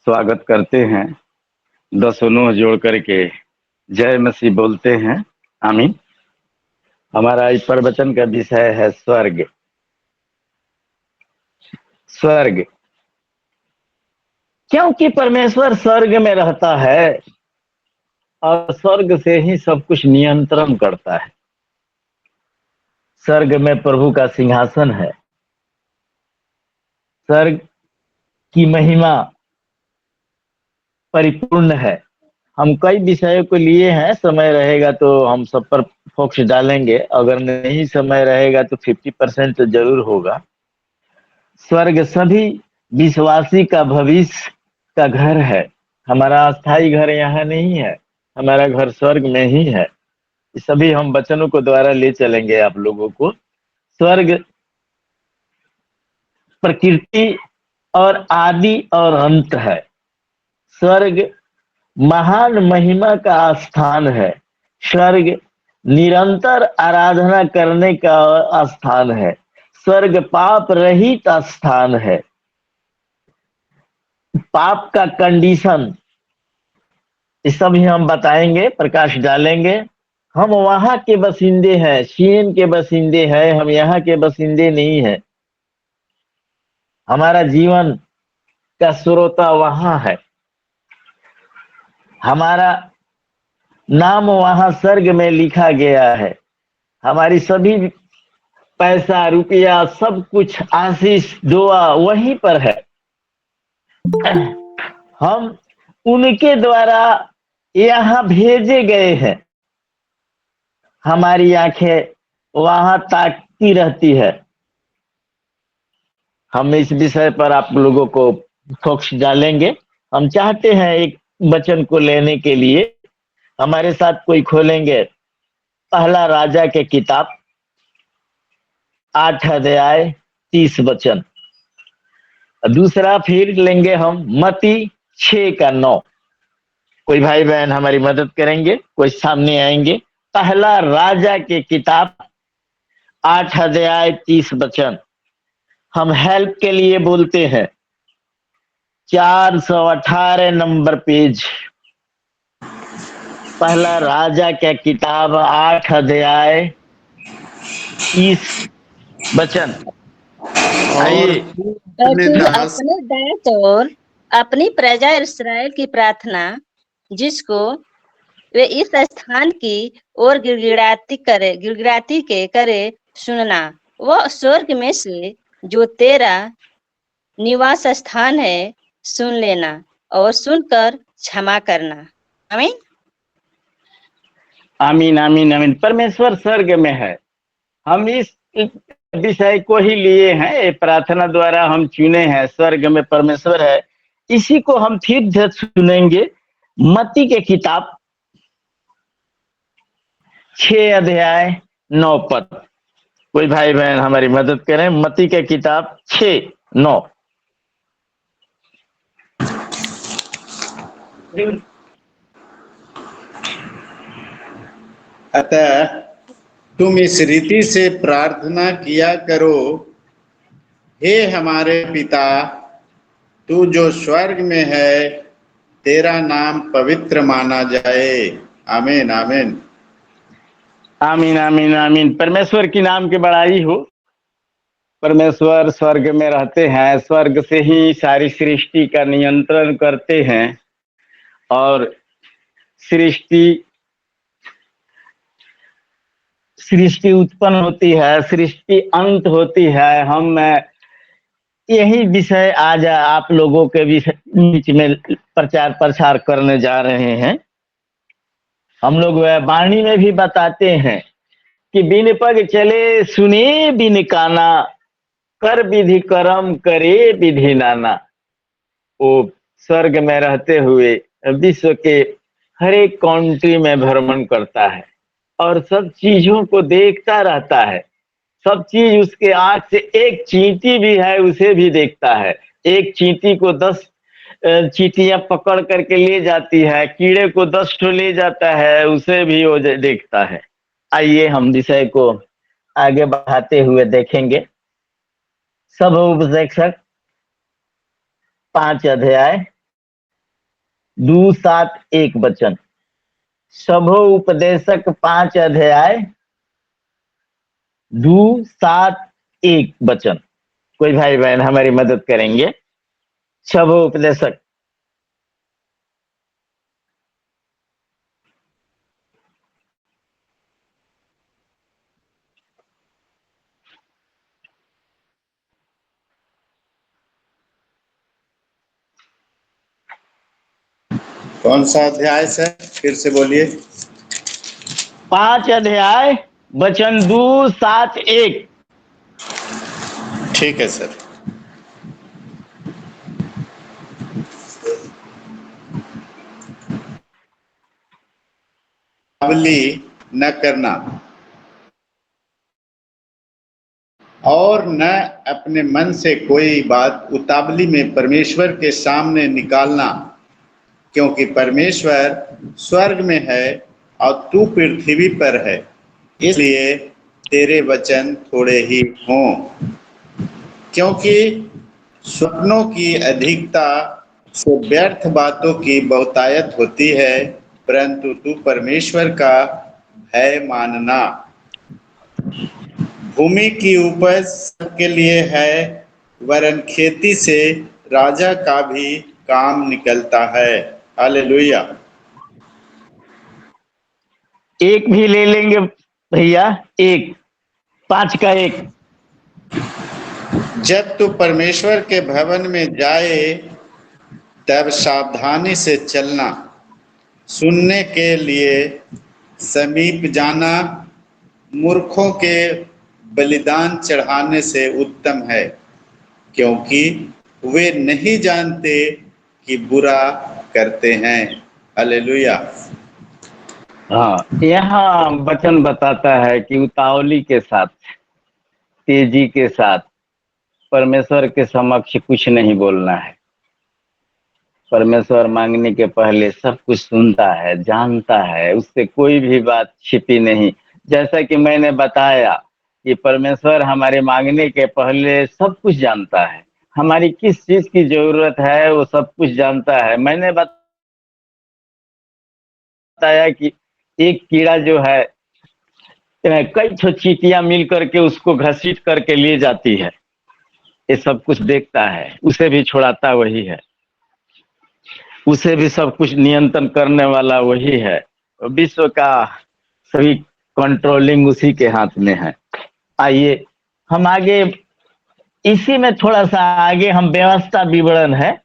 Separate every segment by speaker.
Speaker 1: स्वागत करते हैं। दसों नोह जोड़ करके जय मसीह बोलते हैं। आमीन। हमारा इस प्रवचन का विषय है स्वर्ग। स्वर्ग, क्योंकि परमेश्वर स्वर्ग में रहता है और स्वर्ग से ही सब कुछ नियंत्रण करता है। स्वर्ग में प्रभु का सिंहासन है। स्वर्ग की महिमा परिपूर्ण है। हम कई विषयों को लिए हैं, समय रहेगा तो हम सब पर फोकस डालेंगे, अगर नहीं समय रहेगा तो 50% तो जरूर होगा। स्वर्ग सभी विश्वासी का भविष्य का घर है। हमारा अस्थाई घर यहाँ नहीं है, हमारा घर स्वर्ग में ही है। सभी हम वचनों को द्वारा ले चलेंगे आप लोगों को। स्वर्ग प्रकृति और आदि और अंत है। स्वर्ग महान महिमा का स्थान है। स्वर्ग निरंतर आराधना करने का स्थान है। स्वर्ग पाप रहित स्थान है। पाप का कंडीशन ये सभी हम बताएंगे, प्रकाश डालेंगे। हम वहां के बसिंदे हैं, सीन के बसिंदे हैं, हम यहाँ के बसिंदे नहीं हैं। हमारा जीवन का श्रोता वहां है। हमारा नाम वहां स्वर्ग में लिखा गया है। हमारी सभी पैसा रुपया सब कुछ आशीष दुआ वहीं पर है। हम उनके द्वारा यहाँ भेजे गए हैं। हमारी आंखें वहां ताकती रहती है। हम इस विषय पर आप लोगों को फोकस डालेंगे। हम चाहते हैं एक वचन को लेने के लिए हमारे साथ कोई खोलेंगे पहला राजा के किताब 8 अध्याय 30 वचन। दूसरा फिर लेंगे हम मत्ती 6 का 9। कोई भाई बहन हमारी मदद करेंगे, कोई सामने आएंगे। पहला राजा के किताब 8 अध्याय 30 वचन। हम हेल्प के लिए बोलते हैं 418 नंबर पेज। पहला राजा के किताब 8 अध्याय 30 वचन।
Speaker 2: और
Speaker 1: आइए।
Speaker 3: अपने दास और अपनी प्रजा इस्राएल की प्रार्थना, जिसको वे इस स्थान की ओर गिड़गिड़ाती के करे सुनना। वह स्वर्ग में से जो तेरा निवास स्थान है सुन लेना और सुनकर क्षमा करना। आमीन
Speaker 1: आमीन आमीन आमीन। परमेश्वर स्वर्ग में है। हम इस विषय को ही लिए हैं, ये प्रार्थना द्वारा हम चुने हैं। स्वर्ग में परमेश्वर है, इसी को हम फिर सुनेंगे। मत्ती के किताब 6 अध्याय 9 पद। कोई भाई बहन हमारी मदद करें। मत्ती के किताब 6:9।
Speaker 2: अतः तुम इस रीति से प्रार्थना किया करो, हे हमारे पिता, तू जो स्वर्ग में है, तेरा नाम पवित्र माना जाए। आमीन आमीन
Speaker 1: आमीन आमीन आमीन। परमेश्वर की नाम की बड़ाई हो। परमेश्वर स्वर्ग में रहते हैं, स्वर्ग से ही सारी सृष्टि का नियंत्रण करते हैं और सृष्टि उत्पन्न होती है, सृष्टि अंत होती है। हम यही विषय आज आप लोगों के बीच में प्रचार प्रसार करने जा रहे हैं। हम लोग वाणी में भी बताते हैं कि बिन पग चले सुने बिन काना, कर विधि करम करे विधि नाना। वो स्वर्ग में रहते हुए विश्व के हर एक कंट्री में भ्रमण करता है और सब चीजों को देखता रहता है। सब चीज उसके आंख से, एक चींटी भी है उसे भी देखता है। एक चींटी को 10 चींटियां पकड़ करके ले जाती है, कीड़े को 10 ठो ले जाता है, उसे भी वो देखता है। आइए हम विषय को आगे बढ़ाते हुए देखेंगे। सब उपदेशक 5 अध्याय 2 7 1 वचन। सभो उपदेशक 5 अध्याय 2 7 1 वचन। कोई भाई बहन हमारी मदद करेंगे? सभो उपदेशक।
Speaker 2: कौन सा अध्याय सर, फिर से बोलिए।
Speaker 1: 5 अध्याय वचन 2 7 1।
Speaker 2: ठीक है सर। उतावली न करना और न अपने मन से कोई बात उतावली में परमेश्वर के सामने निकालना, क्योंकि परमेश्वर स्वर्ग में है और तू पृथ्वी पर है, इसलिए तेरे वचन थोड़े ही हों। क्योंकि स्वप्नों की अधिकता से व्यर्थ बातों की बहुतायत होती है, परंतु तू परमेश्वर का भय मानना। भूमि की उपज सबके लिए है, वरन खेती से राजा का भी काम निकलता है। हालेलुया।
Speaker 1: एक भी ले लेंगे भैया, 1 5 का 1।
Speaker 2: जब तू परमेश्वर के भवन में जाए तब सावधानी से चलना, सुनने के लिए समीप जाना मूर्खों के बलिदान चढ़ाने से उत्तम है, क्योंकि वे नहीं जानते कि बुरा करते हैं। हालेलुया।
Speaker 1: हाँ, यहाँ वचन बताता है कि उतावली के साथ, तेजी के साथ परमेश्वर के समक्ष कुछ नहीं बोलना है। परमेश्वर मांगने के पहले सब कुछ सुनता है, जानता है, उससे कोई भी बात छिपी नहीं। जैसा कि मैंने बताया कि परमेश्वर हमारे मांगने के पहले सब कुछ जानता है, हमारी किस चीज की जरूरत है वो सब कुछ जानता है। मैंने बताया कि एक कीड़ा जो है कई चींटियां मिल करके उसको घसीट करके ले जाती है, ये सब कुछ देखता है, उसे भी छुड़ाता वही है, उसे भी सब कुछ नियंत्रण करने वाला वही है। विश्व का सभी कंट्रोलिंग उसी के हाथ में है। आइए हम आगे, इसी में थोड़ा सा आगे हम व्यवस्था विवरण है,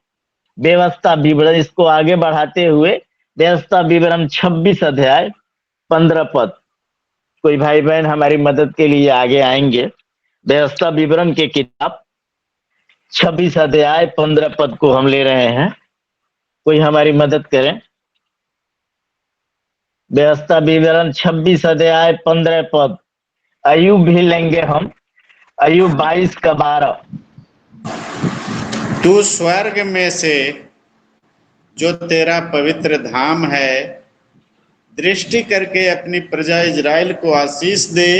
Speaker 1: व्यवस्था विवरण इसको आगे बढ़ाते हुए व्यवस्था विवरण 26 अध्याय 15 पद। कोई भाई बहन हमारी मदद के लिए आगे आएंगे? व्यवस्था विवरण के किताब 26 अध्याय 15 पद को हम ले रहे हैं, कोई हमारी मदद करें? व्यवस्था विवरण 26 अध्याय 15 पद। अय्यूब भी लेंगे हम, अय्यूब 22 का 12।
Speaker 2: तू स्वर्ग में से जो तेरा पवित्र धाम है दृष्टि करके अपनी प्रजा इजराइल को आशीष दे,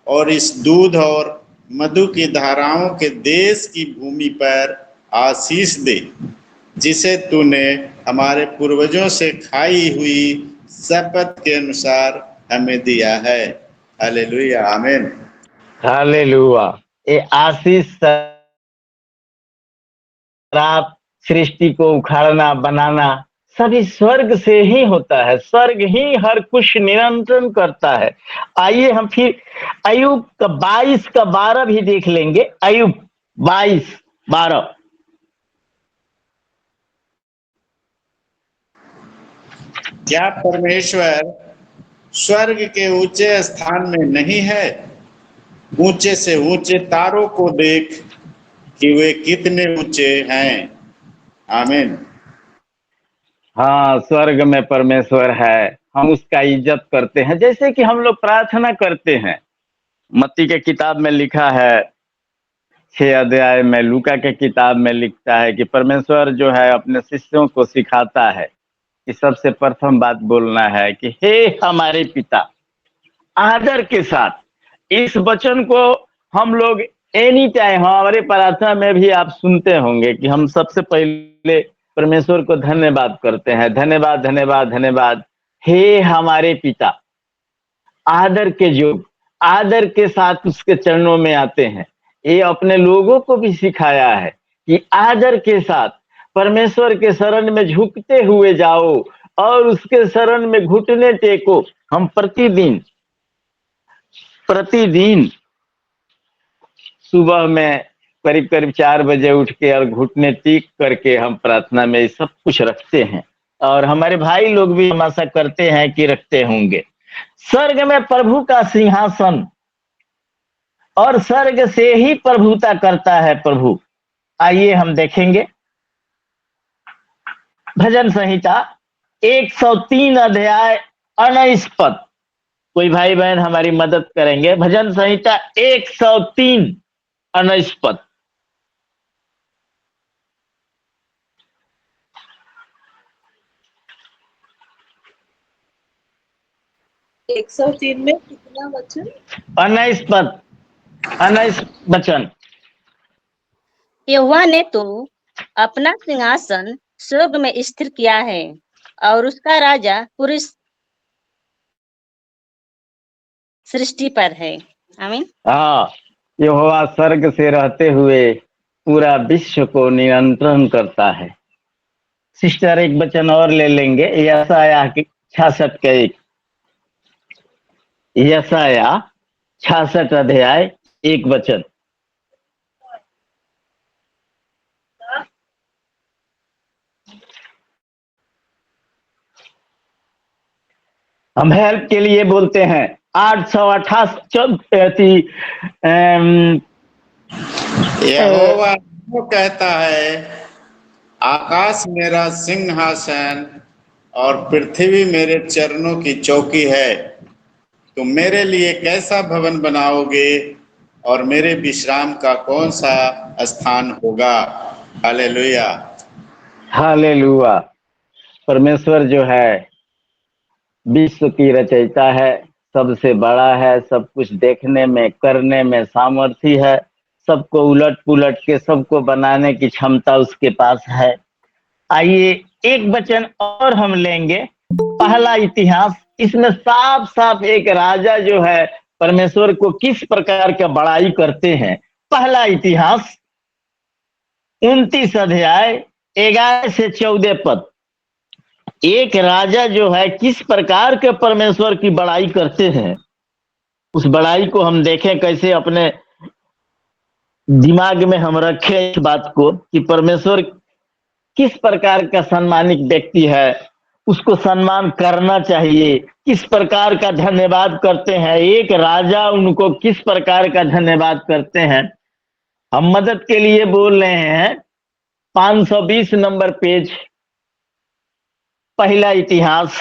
Speaker 2: और इस दूध और मधु की धाराओं के देश की भूमि पर आशीष दे, जिसे तूने हमारे पूर्वजों से खाई हुई शपथ के अनुसार हमें दिया है। हालेलुया, आमीन।
Speaker 1: हालेलुया। ये आशीष रात सृष्टि को उखाड़ना बनाना सभी स्वर्ग से ही होता है, स्वर्ग ही हर कुछ नियंत्रण करता है। आइए हम फिर अय्यूब का 22 का 12 भी देख लेंगे। अय्यूब 22 12।
Speaker 2: क्या परमेश्वर स्वर्ग के ऊंचे स्थान में नहीं है? ऊंचे से ऊंचे तारों को देख कि वे कितने ऊंचे हैं। आमीन।
Speaker 1: हाँ, स्वर्ग में परमेश्वर है, हम उसका इज्जत करते हैं, जैसे कि हम लोग प्रार्थना करते हैं। मत्ती के किताब में लिखा है 6 अध्याय में, लूका के किताब में लिखता है कि परमेश्वर जो है अपने शिष्यों को सिखाता है कि सबसे प्रथम बात बोलना है कि हे हमारे पिता, आदर के साथ। इस वचन को हम लोग एनी टाइम, हमारे प्रार्थना में भी आप सुनते होंगे कि हम सबसे पहले परमेश्वर को धन्यवाद करते हैं। धन्यवाद धन्यवाद धन्यवाद। हे हमारे पिता, आदर के योग, आदर के साथ उसके चरणों में आते हैं। ये अपने लोगों को भी सिखाया है कि आदर के साथ परमेश्वर के शरण में झुकते हुए जाओ और उसके शरण में घुटने टेको। हम प्रतिदिन सुबह में करीब करीब 4 बजे उठ के और घुटने टेक करके हम प्रार्थना में सब कुछ रखते हैं, और हमारे भाई लोग भी हम आशा करते हैं कि रखते होंगे। स्वर्ग में प्रभु का सिंहासन, और स्वर्ग से ही प्रभुता करता है प्रभु। आइए हम देखेंगे भजन संहिता 103 अध्याय 19 पद। कोई भाई बहन हमारी मदद करेंगे? भजन संहिता 103 19 पद।
Speaker 4: 103 में कितना वचन?
Speaker 1: 19 पद, 19 वचन।
Speaker 3: यहोवा ने तो अपना सिंहासन स्वर्ग में स्थिर किया है और उसका राजा पूरी सृष्टि पर है। आमीन।
Speaker 1: हाँ, यहोवा स्वर्ग से रहते हुए पूरा विश्व को नियंत्रण करता है। सिस्टर एक वचन और ले लेंगे, यशायाह 66 का 1। यशायाह 66 अध्याय 1 वचन। हम हेल्प के लिए बोलते हैं 888।
Speaker 2: यहोवा वो कहता है, आकाश मेरा सिंहासन और पृथ्वी मेरे चरणों की चौकी है। तुम मेरे लिए कैसा भवन बनाओगे और मेरे विश्राम का कौन सा स्थान होगा? Hallelujah,
Speaker 1: hallelujah. परमेश्वर जो है विश्व की रचयिता है, सबसे बड़ा है, सब कुछ देखने में करने में सामर्थ्य है, सबको उलट पुलट के सबको बनाने की क्षमता उसके पास है। आइए एक वचन और हम लेंगे, पहला इतिहास। इसमें साफ साफ एक राजा जो है परमेश्वर को किस प्रकार का बड़ाई करते हैं। पहला इतिहास 29 अध्याय 11 से 14 पद। एक राजा जो है किस प्रकार के परमेश्वर की बड़ाई करते हैं, उस बड़ाई को हम देखें, कैसे अपने दिमाग में हम रखें इस बात को कि परमेश्वर किस प्रकार का सम्मानित व्यक्ति है, उसको सम्मान करना चाहिए, किस प्रकार का धन्यवाद करते हैं। एक राजा उनको किस प्रकार का धन्यवाद करते हैं। हम मदद के लिए बोल रहे हैं 520 नंबर पेज, पहला इतिहास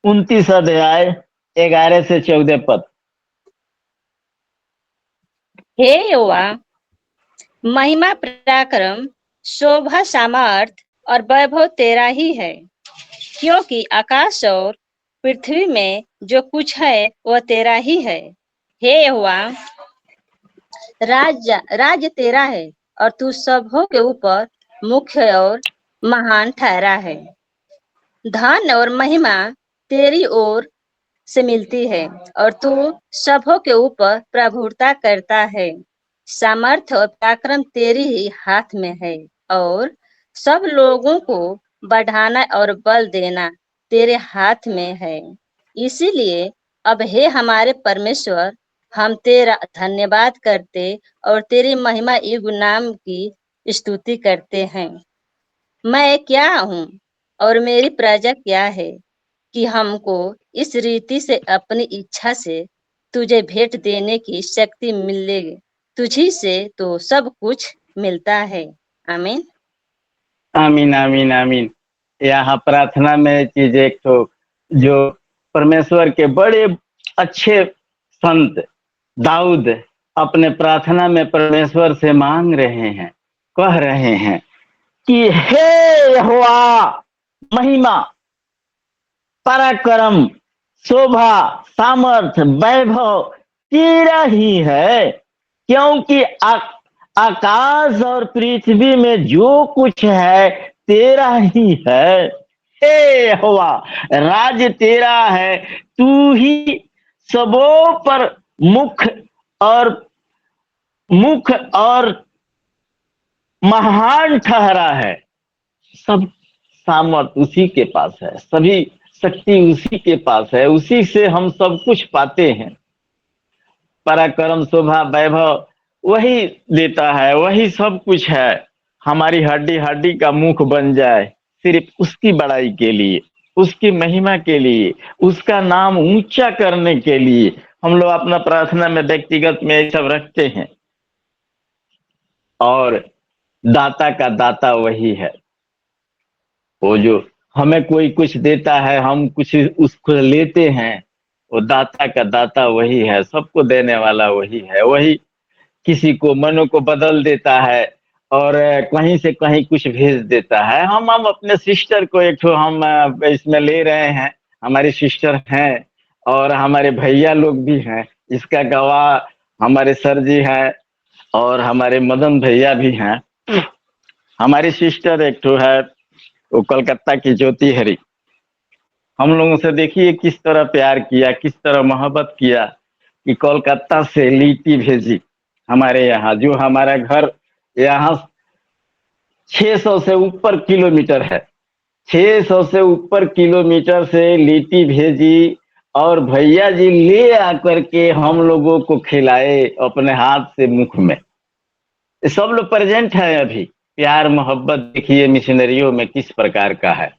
Speaker 1: 29 अध्याय 11 से 14 पद।
Speaker 3: हे यहोवा, महिमा पराक्रम शोभा सामर्थ और वैभव तेरा ही है, क्योंकि आकाश और पृथ्वी में जो कुछ है वह तेरा ही है। हे यहोवा, राज्य तेरा है और तू सबों के ऊपर मुख्य और महान ठहरा है। धन और महिमा तेरी ओर से मिलती है और तू सबों के ऊपर प्रभुता करता है। सामर्थ्य और पराक्रम तेरी ही हाथ में है और सब लोगों को बढ़ाना और बल देना तेरे हाथ में है। इसीलिए अब हे हमारे परमेश्वर, हम तेरा धन्यवाद करते और तेरी महिमा युग नाम की स्तुति करते हैं। मैं क्या हूँ और मेरी प्रजा क्या है कि हमको इस रीति से अपनी इच्छा से तुझे भेंट देने की शक्ति मिलेगी। तुझी से तो सब कुछ मिलता है। आमीन,
Speaker 1: आमीन, आमीन, आमीन। यहाँ प्रार्थना में चीज एक तो जो परमेश्वर के बड़े अच्छे संत दाऊद अपने प्रार्थना में परमेश्वर से मांग रहे हैं, कह रहे हैं कि हे यहोवा, महिमा पराक्रम शोभा सामर्थ्य वैभव तेरा ही है, क्योंकि आकाश और पृथ्वी में जो कुछ है तेरा ही है। हे यहोवा, राज तेरा है, तू ही सबों पर और मुख और महान ठहरा है। सब सामर्थ उसी के पास है, सभी शक्ति उसी के पास है, उसी से हम सब कुछ पाते हैं। पराक्रम, शोभा, वैभव वही देता है, वही सब कुछ है। हमारी हड्डी हड्डी का मुख बन जाए सिर्फ उसकी बड़ाई के लिए, उसकी महिमा के लिए, उसका नाम ऊंचा करने के लिए हम लोग अपना प्रार्थना में व्यक्तिगत में ये सब रखते हैं। और दाता का दाता वही है, वो जो हमें कोई कुछ देता है, हम कुछ उसको लेते हैं, वो दाता का दाता वही है, सबको देने वाला वही है। वही किसी को मनो को बदल देता है और कहीं से कहीं कुछ भेज देता है। हम अपने सिस्टर को एक ठो हम इसमें ले रहे हैं, हमारी सिस्टर हैं और हमारे भैया लोग भी हैं, इसका गवाह हमारे सर जी हैं और हमारे मदन भैया भी हैं। हमारी सिस्टर एक ठो है, वो कलकत्ता की ज्योति हरी, हम लोगों से देखिए किस तरह प्यार किया, किस तरह मोहब्बत किया कि कोलकाता से लीटी भेजी हमारे यहाँ, जो हमारा घर यहाँ 600 से ऊपर किलोमीटर है, 600 से ऊपर किलोमीटर से लीटी भेजी और भैया जी ले आकर के हम लोगों को खिलाए अपने हाथ से मुख में। सब लोग प्रेजेंट है अभी। प्यार मोहब्बत देखिए मिशनरियों में किस प्रकार का है,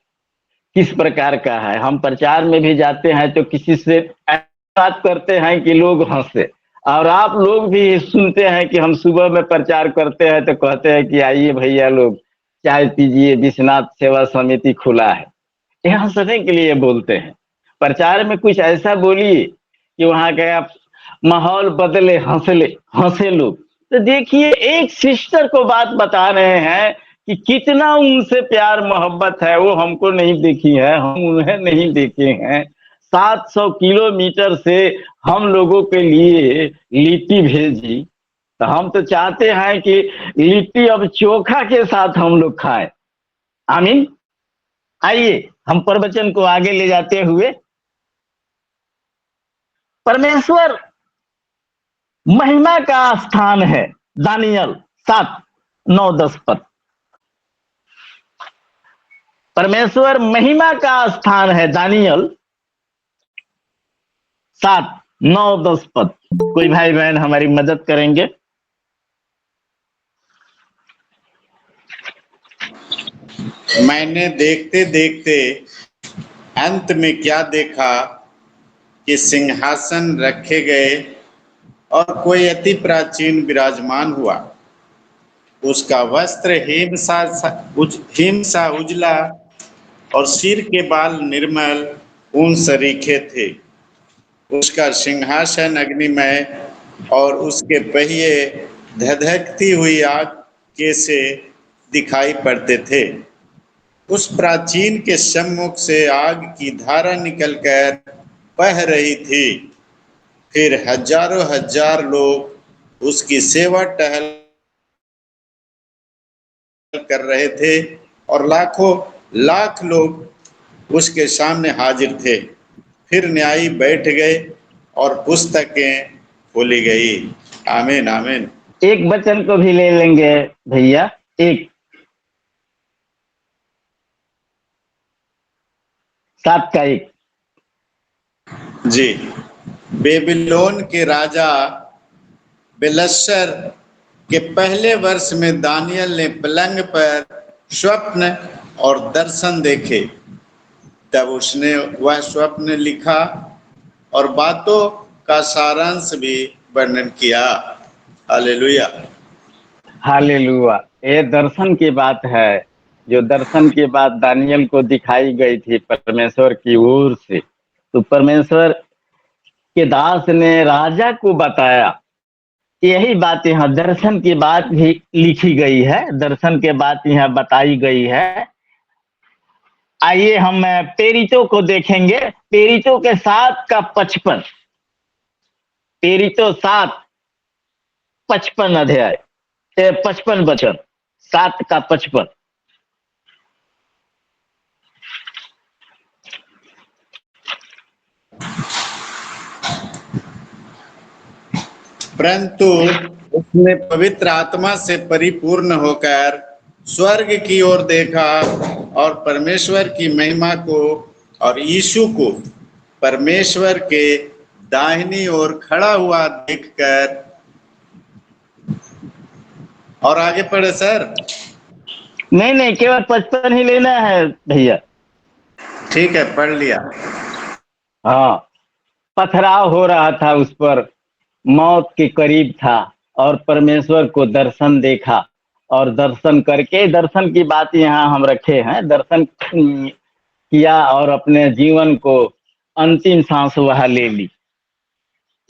Speaker 1: किस प्रकार का है। हम प्रचार में भी जाते हैं तो किसी से बात करते हैं कि लोग हंसे, और आप लोग भी सुनते हैं कि हम सुबह में प्रचार करते हैं तो कहते हैं कि आइए भैया लोग चाय पीजिए, विश्वनाथ सेवा समिति खुला है। ये हंसने के लिए बोलते हैं। प्रचार में कुछ ऐसा बोलिए कि वहां का माहौल बदले, हंसे लोग। तो देखिए एक सिस्टर को बात बता रहे हैं कि कितना उनसे प्यार मोहब्बत है, वो हमको नहीं देखी है, हम उन्हें नहीं देखे हैं। 700 किलोमीटर से हम लोगों के लिए लिट्टी भेजी, तो हम तो चाहते हैं कि लिट्टी अब चोखा के साथ हम लोग खाएं। आमीन। आइए हम प्रवचन को आगे ले जाते हुए, परमेश्वर महिमा का स्थान है। दानियल 7:9-10 पद। परमेश्वर महिमा का स्थान है। दानियल 7:9-10 पद। कोई भाई बहन हमारी मदद करेंगे?
Speaker 2: मैंने देखते देखते अंत में क्या देखा कि सिंहासन रखे गए और कोई अति प्राचीन विराजमान हुआ। उसका वस्त्र हिम सा उजला और सिर के बाल निर्मल ऊन सरीखे थे। उसका सिंहासन अग्निमय और उसके पहिए धधकती हुई आग के से दिखाई पड़ते थे। उस प्राचीन के सम्मुख से आग की धारा निकलकर बह रही थी। फिर हजारों हजार लोग उसकी सेवा टहल कर रहे थे और लाखों लाख लोग उसके सामने हाजिर थे। फिर न्यायी बैठ गए और पुस्तकें खोली गई। आमीन आमीन।
Speaker 1: एक वचन को भी ले लेंगे भैया। एक 7 का 1।
Speaker 2: जी। बेबीलोन के राजा बेलशस्सर के पहले वर्ष में दानियल ने पलंग पर स्वप्न और दर्शन देखे। तब उसने वह स्वप्न लिखा और बातों का सारांश भी वर्णन किया। हालेलुया।
Speaker 1: हालेलुया। ये दर्शन की बात है, जो दर्शन की बात दानियल को दिखाई गई थी परमेश्वर की ओर से। तो परमेश्वर के दास ने राजा को बताया। यही बात यहाँ दर्शन की बात भी लिखी गई है, दर्शन के बात यहाँ बताई गई है। आइए हम पेरितो को देखेंगे। पेरितो के 7 का 55। पेरितो 7 55 अध्याय 55 वचन 7 का 55।
Speaker 2: परंतु उसने पवित्र आत्मा से परिपूर्ण होकर स्वर्ग की ओर देखा और परमेश्वर की महिमा को और यीशु को परमेश्वर के दाहिनी ओर खड़ा हुआ देखकर। और आगे पढ़े सर।
Speaker 1: नहीं नहीं, केवल 55 ही लेना है भैया।
Speaker 2: ठीक है, पढ़ लिया।
Speaker 1: हाँ, पथराव हो रहा था उस पर, मौत के करीब था और परमेश्वर को दर्शन देखा और दर्शन करके, दर्शन की बात यहाँ हम रखे हैं, दर्शन किया और अपने जीवन को अंतिम सांस वह ले ली।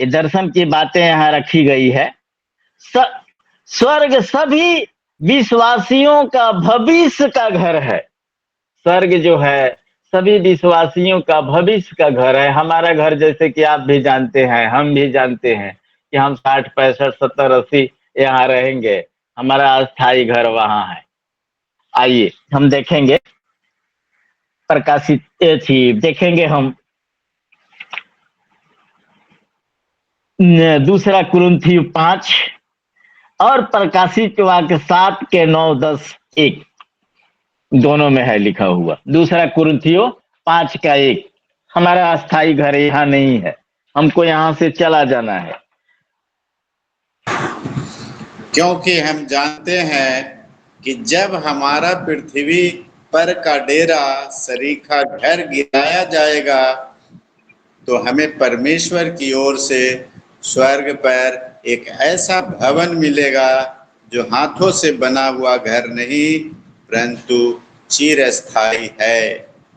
Speaker 1: ये दर्शन की बातें यहाँ रखी गई है। स्वर्ग सभी विश्वासियों का भविष्य का घर है। स्वर्ग जो है सभी विश्वासियों का भविष्य का घर है। हमारा घर जैसे कि आप भी जानते हैं, हम भी जानते हैं कि हम 60, 65, 70, 80 यहाँ रहेंगे। हमारा अस्थाई घर वहां है। आइए हम देखेंगे, प्रकाशित देखेंगे हम दूसरा कुरिन्थियों 5 और प्रकाशित वाक्य 7 के 9, 10, 1 दोनों में है लिखा हुआ। दूसरा कुरिन्थियों 5 का 1। हमारा अस्थाई घर यहाँ नहीं है, हमको यहाँ से चला जाना है।
Speaker 2: क्योंकि हम जानते हैं कि जब हमारा पृथ्वी पर का डेरा सरीखा घर गिराया जाएगा तो हमें परमेश्वर की ओर से स्वर्ग पर एक ऐसा भवन मिलेगा जो हाथों से बना हुआ घर नहीं परंतु चिरस्थायी है।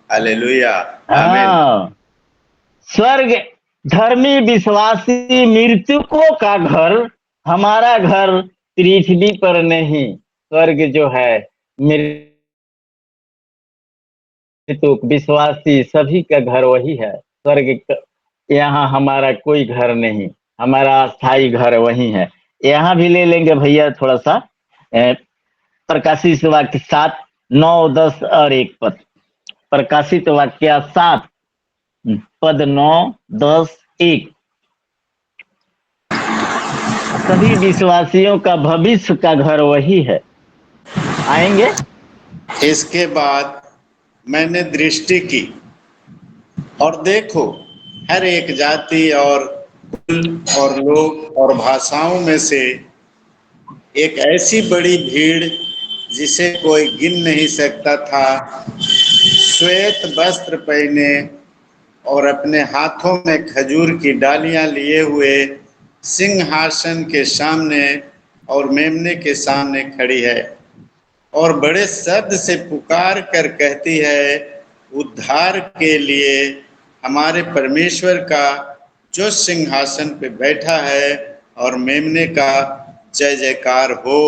Speaker 2: हालेलुया, आमीन।
Speaker 1: स्वर्ग धर्मी विश्वासी मृतकों का घर, हमारा घर पृथ्वी पर नहीं। स्वर्ग जो है मृतक विश्वासी सभी का घर वही है। स्वर्ग यहाँ हमारा कोई घर नहीं, हमारा अस्थाई घर वही है। यहाँ भी ले लेंगे भैया थोड़ा सा, प्रकाशित वाक्य 7, 9, 10 और 1 पद। प्रकाशित वाक्य 7 पद 9, 10, 1। सभी विश्वासियों का भविष्य का घर वही है। आएंगे।
Speaker 2: इसके बाद मैंने दृष्टि की और देखो, हर एक जाति और कुल और लोग और भाषाओं में से एक ऐसी बड़ी भीड़ जिसे कोई गिन नहीं सकता था, श्वेत वस्त्र पहने और अपने हाथों में खजूर की डालियां लिए हुए सिंहासन के सामने और मेमने के सामने खड़ी है और बड़े शब्द से पुकार कर कहती है, उद्धार के लिए हमारे परमेश्वर का जो सिंहासन पे बैठा है और मेमने का जय जयकार हो।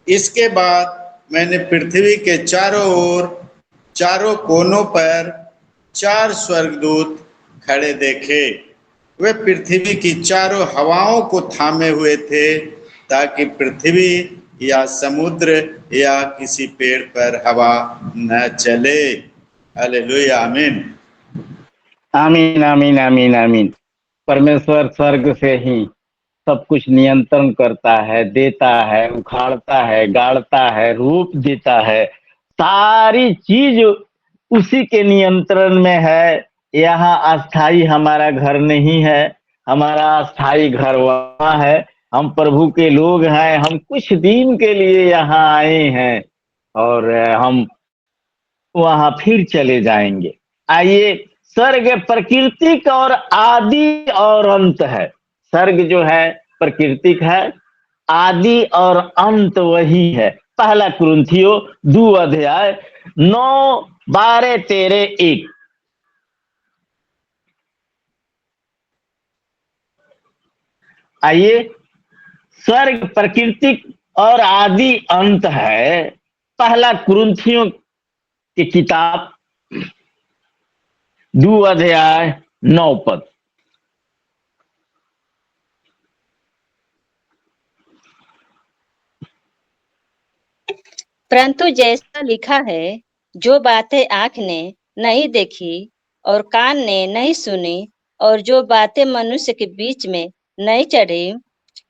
Speaker 2: इसके बाद मैंने पृथ्वी के चारों ओर, चारों कोनों पर 4 स्वर्गदूत खड़े देखे। वे पृथ्वी की चारों हवाओं को थामे हुए थे ताकि पृथ्वी या समुद्र या किसी पेड़ पर हवा न चले। हालेलुया, आमीन।
Speaker 1: आमीन आमीन आमीन आमीन। परमेश्वर स्वर्ग से ही सब कुछ नियंत्रण करता है, देता है, उखाड़ता है, गाड़ता है, रूप देता है। सारी चीज उसी के नियंत्रण में है। यहाँ अस्थाई हमारा घर नहीं है, हमारा अस्थाई घर वहाँ है। हम प्रभु के लोग हैं, हम कुछ दिन के लिए यहाँ आए हैं और हम वहाँ फिर चले जाएंगे। आइए, स्वर्ग प्राकृतिक और आदि और अंत है। स्वर्ग जो है प्राकृतिक है, आदि और अंत वही है। पहला कुरिन्थियों 2 अध्याय 9, 12, 13, 1। आइए, स्वर्ग प्राकृतिक और आदि अंत है। पहला कुरिन्थियों की किताब 2 अध्याय 9 पद।
Speaker 3: परंतु जैसा लिखा है, जो बातें आँख ने नहीं देखी और कान ने नहीं सुनी और जो बातें मनुष्य के बीच में नहीं चढ़ी,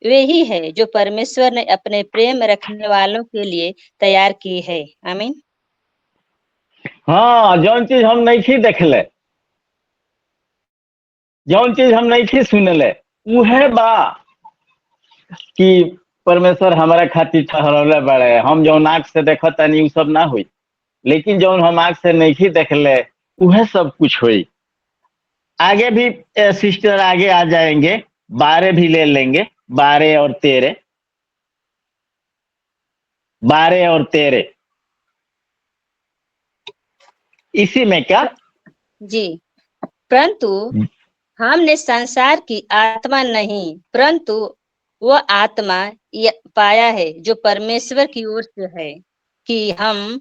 Speaker 3: वे ही है जो परमेश्वर ने अपने प्रेम रखने वालों के लिए तैयार की है। आमीन।
Speaker 1: हाँ, जौन चीज हम नहीं थी देखले, जौन चीज हम नहीं थी सुनले, उहे बा कि परमेश्वर हमारा खातिर ठहरले बड़े। हम जौन आँख से देखत तनी उ सब ना हुई, लेकिन जौन हम आँख से नहीं थी देखले उहे सब कुछ हुई। आगे भी सिस्टर आगे आ जाएंगे, 12 भी ले लेंगे, 12 और 13, 12 और 13 इसी में क्या?
Speaker 3: जी, परंतु हमने संसार की आत्मा नहीं, परंतु वह आत्मा पाया है जो परमेश्वर की ओर से है, कि हम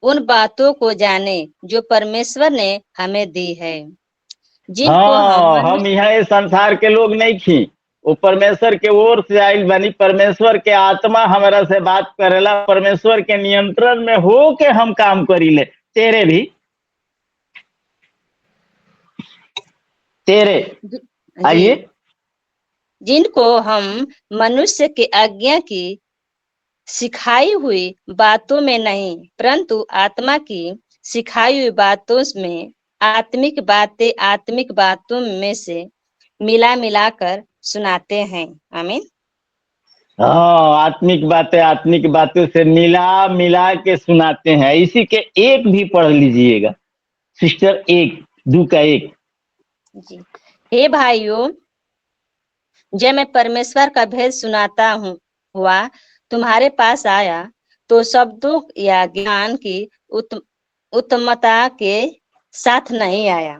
Speaker 3: उन बातों को जाने जो परमेश्वर ने हमें दी है, जिनको
Speaker 1: हाँ, हम यहाँ ये संसार के लोग नहीं थी, वो परमेश्वर के ओर से आइल बनी। परमेश्वर के आत्मा हमारा से बात करेला, परमेश्वर के नियंत्रण में हो के हम काम करीले। तेरे भी तेरे आइए,
Speaker 3: जिनको हम मनुष्य के आज्ञा की सिखाई हुई बातों में नहीं, परंतु आत्मा की सिखाई हुई बातों में आत्मिक बातों में से मिला मिलाकर सुनाते हैं। आमीन।
Speaker 1: हाँ, आत्मिक बातों से मिला मिला के सुनाते हैं। इसी के एक भी पढ़ लीजिएगा सिस्टर, 1:2 का 1।
Speaker 3: जी, हे भाइयों, जब मैं परमेश्वर का भेद सुनाता हुआ तुम्हारे पास आया, तो शब्दों या ज्ञान की उत्तमता के साथ नहीं आया।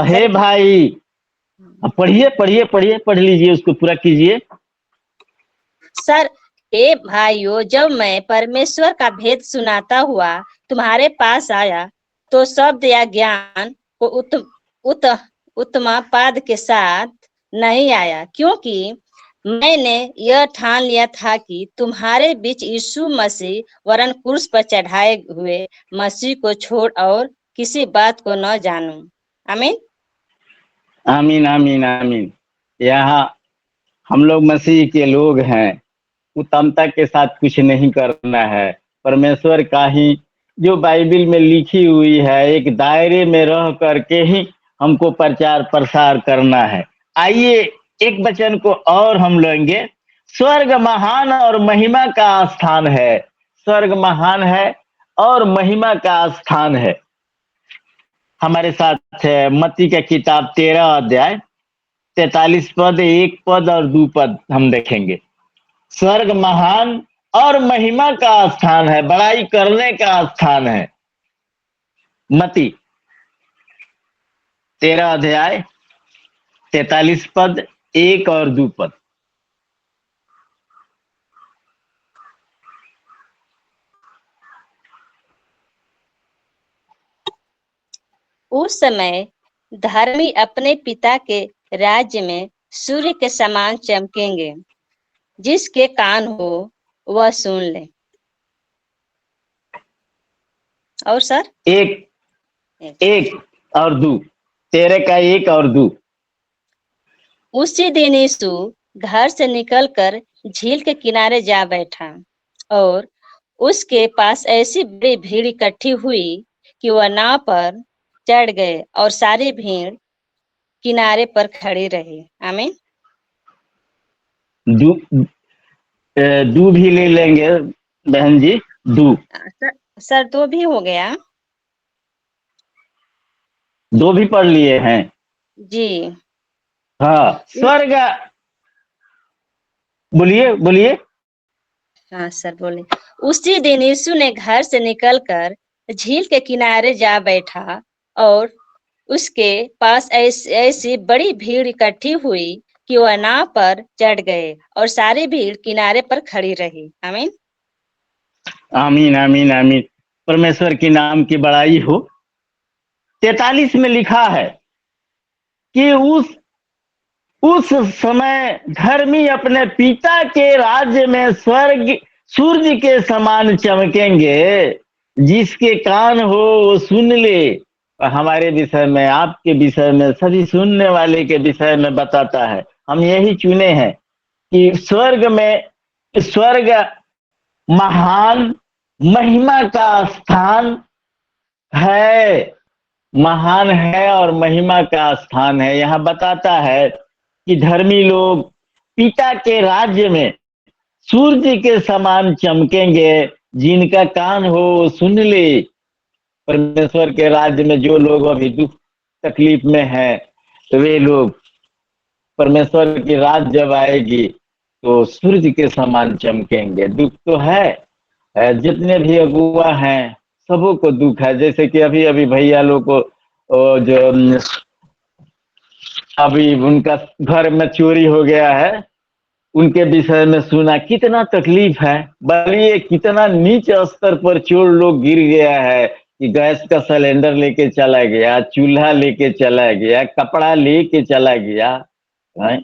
Speaker 1: हे भाई, पढ़िए पढ़िए पढ़िए, पढ़ लीजिए, उसको पूरा कीजिए।
Speaker 3: सर, हे भाइयों, जब मैं परमेश्वर का भेद सुनाता हुआ तुम्हारे पास आया, तो शब्द या ज्ञान को उत्तम पद के साथ नहीं आया, क्योंकि मैंने यह ठान लिया था कि तुम्हारे बीच यीशु मसीह वरन क्रूस पर चढ़ाए हुए मसीह को छोड़ और किसी बात को न जानूं। आमीन
Speaker 1: आमीन आमीन आमीन। यहाँ हम लोग मसीह के लोग हैं, उत्तमता के साथ कुछ नहीं करना है। परमेश्वर का ही जो बाइबल में लिखी हुई है, एक दायरे में रह करके ही हमको प्रचार प्रसार करना है। आइए एक वचन को और हम लेंगे। स्वर्ग महान और महिमा का स्थान है, स्वर्ग महान है और महिमा का स्थान है। हमारे साथ है मत्ती का किताब 13 अध्याय 43 पद, 1 पद और 2 पद हम देखेंगे। स्वर्ग महान और महिमा का स्थान है, बड़ाई करने का स्थान है। मत्ती 13 अध्याय 43 पद, 1 और 2 पद।
Speaker 3: उस समय धर्मी अपने पिता के राज्य में सूर्य के समान चमकेंगे। जिसके कान हो वह सुन ले। और सर,
Speaker 1: 1 और 2, 13 का 1 और 2।
Speaker 3: उसी दिन यीशु घर से निकलकर झील के किनारे जा बैठा, और उसके पास ऐसी बड़ी भीड़ इकट्ठी हुई कि वह नाव पर चढ़ गए और सारी भीड़ किनारे पर खड़ी रही। आमीन।
Speaker 1: दू भी ले लेंगे बहन जी, दू।
Speaker 3: सर 2 भी हो गया,
Speaker 1: 2 भी पढ़ लिए हैं
Speaker 3: जी।
Speaker 1: हाँ, स्वर्ग, बोलिए बोलिए।
Speaker 3: हाँ सर, बोले। उसी दिन यीशु ने घर से निकलकर झील के किनारे जा बैठा, और उसके पास ऐसी बड़ी भीड़ इकट्ठी हुई कि वह नाव पर चढ़ गए और सारी भीड़ किनारे पर खड़ी रही। आमीन
Speaker 1: आमीन आमीन आमीन। परमेश्वर के नाम की बड़ाई हो। 43 में लिखा है कि उस समय धर्मी अपने पिता के राज्य में स्वर्ग सूर्य के समान चमकेंगे। जिसके कान हो वो सुन ले। हमारे विषय में, आपके विषय में, सभी सुनने वाले के विषय में बताता है। हम यही चुने हैं कि स्वर्ग महान महिमा का स्थान है, महान है और महिमा का स्थान है। यहाँ बताता है कि धर्मी लोग पिता के राज्य में सूर्य के समान चमकेंगे, जिनका कान हो वो सुन ले। परमेश्वर के राज्य में जो लोग अभी दुख तकलीफ में हैं, तो वे लोग परमेश्वर की रात जब आएगी तो सूर्य के समान चमकेंगे। दुख तो है, जितने भी अगुआ हैं सबों को दुख है। जैसे कि अभी अभी भैया लोग को जो अभी उनका घर में चोरी हो गया है, उनके विषय में सुना, कितना तकलीफ है। बोलिए कितना नीच स्तर पर चोर लोग गिर गया है कि गैस का सिलेंडर लेके चला गया, चूल्हा लेके चला गया, कपड़ा लेके चला गया है।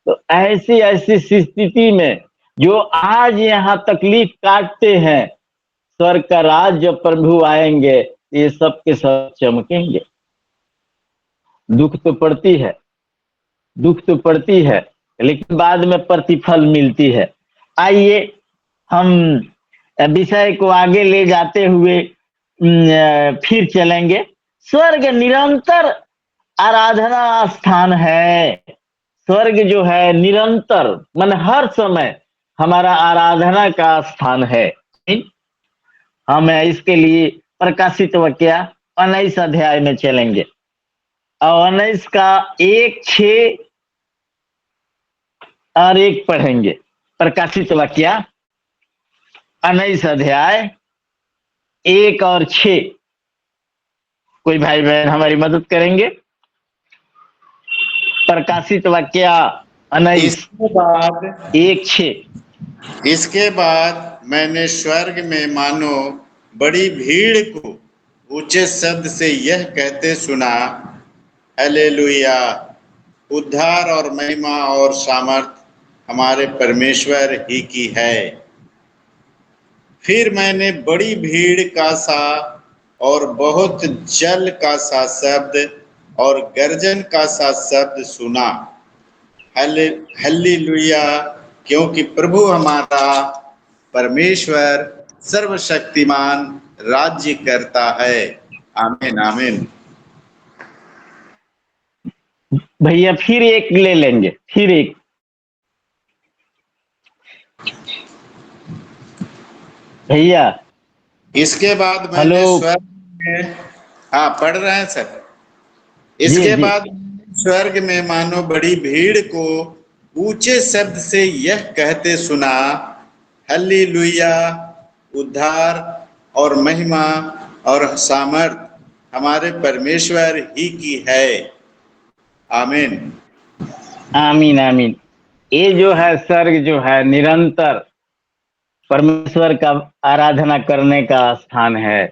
Speaker 1: तो ऐसी ऐसी स्थिति में जो आज यहाँ तकलीफ काटते हैं, स्वर्ग का राज जब प्रभु आएंगे ये सब के सब चमकेंगे। दुख तो पड़ती है, दुख तो पड़ती है, लेकिन बाद में प्रतिफल मिलती है। आइए हम विषय को आगे ले जाते हुए फिर चलेंगे। स्वर्ग निरंतर आराधना स्थान है। स्वर्ग जो है निरंतर मन हर समय हमारा आराधना का स्थान है। हम इसके लिए प्रकाशित वाक्य 19 अध्याय में चलेंगे और 19 का 1, 6 और 1 पढ़ेंगे। प्रकाशित वाक्य 19 अध्याय 1 और 6। कोई भाई बहन हमारी मदद करेंगे? प्रकाशित वाक्य 19
Speaker 2: इसके बाद
Speaker 1: 1, 6।
Speaker 2: इसके बाद मैंने स्वर्ग में मानो बड़ी भीड़ को ऊंचे शब्द से यह कहते सुना, हालेलुया, उद्धार और महिमा और सामर्थ हमारे परमेश्वर ही की है। फिर मैंने बड़ी भीड़ का सा और बहुत जल का सा शब्द और गर्जन का सा शब्द सुना, हालेलुया, क्योंकि प्रभु हमारा परमेश्वर सर्वशक्तिमान राज्य करता है। आमीन आमीन।
Speaker 1: भैया फिर 1 ले लेंगे, फिर 1। भैया
Speaker 2: इसके बाद मैंने
Speaker 1: हेलो।
Speaker 2: स्वर्ग में, हाँ पढ़ रहे हैं सर।
Speaker 1: जी,
Speaker 2: इसके
Speaker 1: जी।
Speaker 2: बाद स्वर्ग में मानो बड़ी भीड़ को ऊंचे शब्द से यह कहते सुना, हालेलुया, उद्धार और महिमा और सामर्थ हमारे परमेश्वर ही की है। आमीन
Speaker 1: आमीन आमीन। ये जो है स्वर्ग जो है निरंतर परमेश्वर का आराधना करने का स्थान है।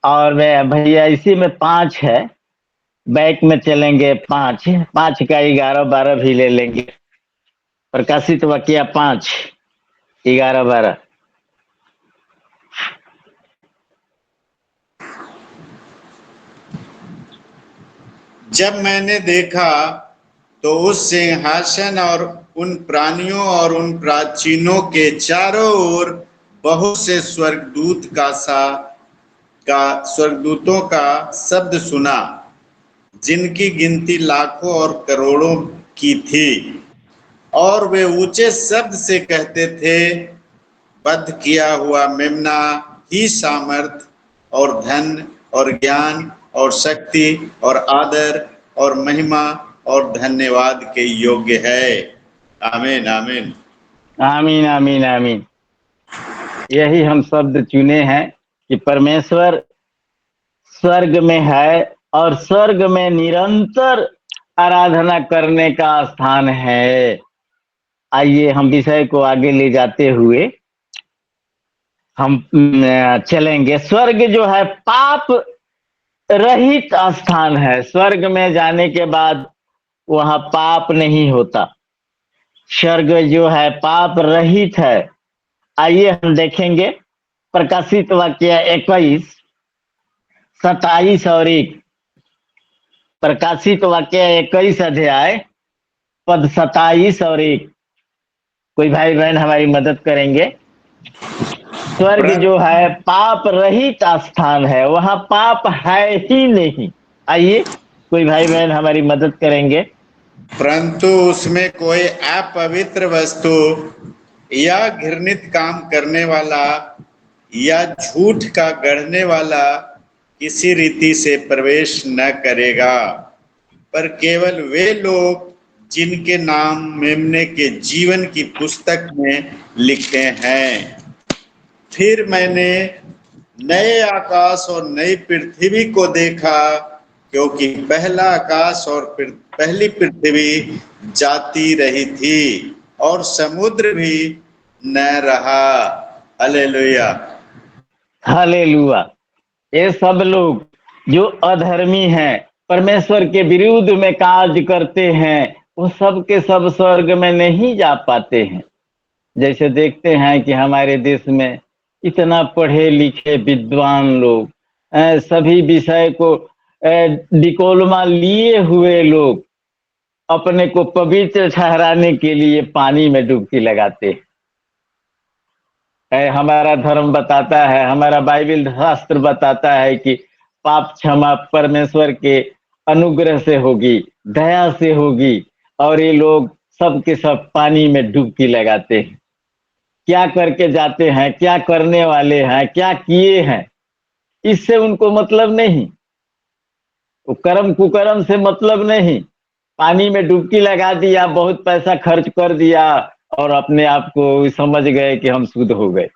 Speaker 1: और भैया इसी में 5 है, बैक में चलेंगे। 5 का 11, 12 भी ले लेंगे। प्रकाशित वाक्य 5, 11, 12।
Speaker 2: जब मैंने देखा तो उस सिंहासन और उन प्राणियों और उन प्राचीनों के चारों ओर बहुत से स्वर्गदूतों का शब्द सुना, जिनकी गिनती लाखों और करोड़ों की थी, और वे ऊंचे शब्द से कहते थे, बद्ध किया हुआ मेमना ही सामर्थ और धन और ज्ञान और शक्ति और आदर और महिमा और धन्यवाद के योग्य है। आमीन आमीन।
Speaker 1: आमीन आमीन आमीन। यही हम शब्द चुने हैं कि परमेश्वर स्वर्ग में है और स्वर्ग में निरंतर आराधना करने का स्थान है। आइए हम विषय को आगे ले जाते हुए हम चलेंगे। स्वर्ग जो है पाप रहित स्थान है। स्वर्ग में जाने के बाद वहां पाप नहीं होता। स्वर्ग जो है पाप रहित है। आइए हम देखेंगे प्रकाशित वाक्य 21, 27 और 1। प्रकाशित वाक्य 21 अध्याय पद 27 और 1। कोई भाई बहन हमारी मदद करेंगे। स्वर्ग जो है पाप रहित स्थान है, वहां पाप है ही नहीं। आइए कोई भाई बहन हमारी मदद करेंगे।
Speaker 2: परंतु उसमें कोई अपवित्र वस्तु या घृणित काम करने वाला या झूठ का गढ़ने वाला किसी रीति से प्रवेश न करेगा, पर केवल वे लोग जिनके नाम मेमने के जीवन की पुस्तक में लिखे हैं। फिर मैंने नए आकाश और नई पृथ्वी को देखा, क्योंकि पहला आकाश और पहली पृथ्वी जाती रही थी और समुद्र भी न रहा। Hallelujah,
Speaker 1: hallelujah. ये सब लोग जो अधर्मी हैं, परमेश्वर के विरुद्ध में कार्य करते हैं, वो सब के सब स्वर्ग में नहीं जा पाते हैं। जैसे देखते हैं कि हमारे देश में इतना पढ़े लिखे विद्वान लोग, सभी विषय को डिप्लोमा लिए हुए लोग अपने को पवित्र ठहराने के लिए पानी में डुबकी लगाते हैं। हमारा धर्म बताता है, हमारा बाइबल शास्त्र बताता है कि पाप क्षमा परमेश्वर के अनुग्रह से होगी, दया से होगी, और ये लोग सब के सब पानी में डुबकी लगाते हैं। क्या करके जाते हैं, क्या करने वाले हैं, क्या किए हैं, इससे उनको मतलब नहीं। वो कर्म कुकर्म से मतलब नहीं। पानी में डुबकी लगा दिया, बहुत पैसा खर्च कर दिया और अपने आप को समझ गए कि हम शुद्ध हो गए।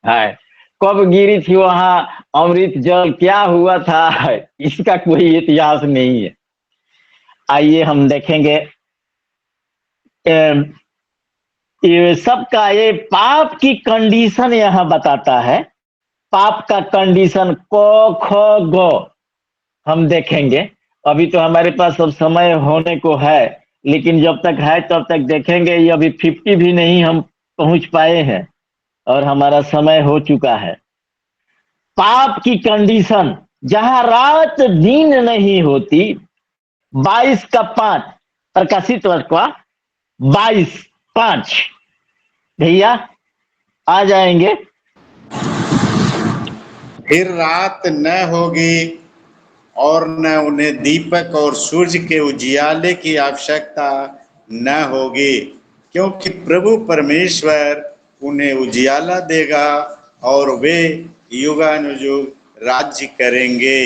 Speaker 1: है कब गिरी थी वहां अमृत जल, क्या हुआ था, इसका कोई इतिहास नहीं है। आइए हम देखेंगे ये सबका ये पाप की कंडीशन यहाँ बताता है। पाप का कंडीशन क ख ग हम देखेंगे। अभी तो हमारे पास सब समय होने को है, लेकिन जब तक है तब तक देखेंगे। ये अभी 50 भी नहीं हम पहुंच पाए हैं और हमारा समय हो चुका है। पाप की कंडीशन जहां रात दिन नहीं होती। 22 का 5 प्रकाशित वर्ष का 22:5 भैया आ जाएंगे।
Speaker 2: फिर रात न होगी और न उन्हें दीपक और सूर्य के उजियाले की आवश्यकता न होगी, क्योंकि प्रभु परमेश्वर उन्हें उजियाला देगा और वे युगानुयुग राज्य करेंगे।